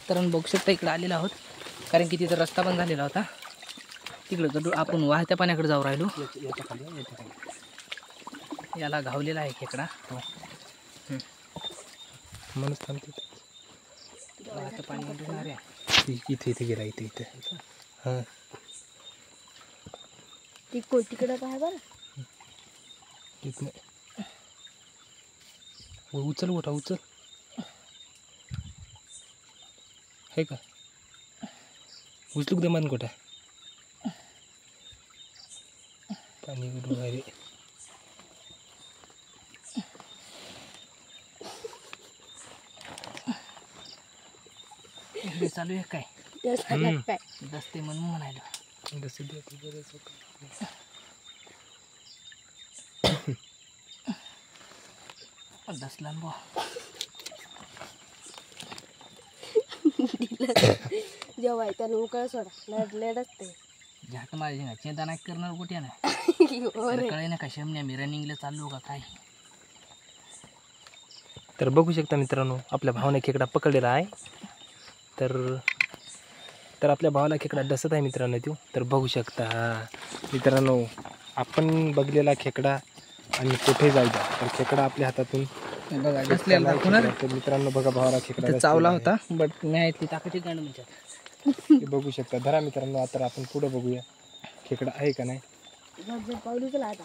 तर बघू शकता इकडे आलेलो आहोत, कारण की तिथं रस्ता पण झालेला होता. तिकडं आपण वाहत्या पाण्याकडे जाऊ राहिलो. याला घावलेला आहे खेकडा. म्हणून थांबते. वाहत्या पाणी येणार आहे. इथे गेला इथे. हां ती तिकडं काय बरं इथं उचल मोठा उचल आहे का? उचलू दे मान गोटा पाणी उडून रे. हे चालू आहे काय? काय दसते म्हणून म्हणायला. जसं देते बरंच होतं. दसला बो जेव्हा त्याला उकळ सोडा लेट असते. झाट माझ्या चिंता नाही करणार कुठे ना. कळे ना का शमण्या मी रनिंगला चाललो का काय. तर बघू शकता मित्रांनो, आपल्या भावाने खेकडा पकडलेला आहे. तर आपल्या भावाला खेकडा डसत आहे मित्रांनो तो. तर बघू शकता मित्रांनो, आपण बघलेला खेकडा आणि कुठे जायचा तर खेकडा आपल्या हातातून बघा डसलेला दाखवणार. तर मित्रांनो बघा, भावाला खेकडा चावला होता, बट मी इथली ताकद गांड म्हणजे हे बघू शकता. धरा मित्रांनो, आता आपण पुढे बघूया खेकडा आहे का नाही. पावली चला आता.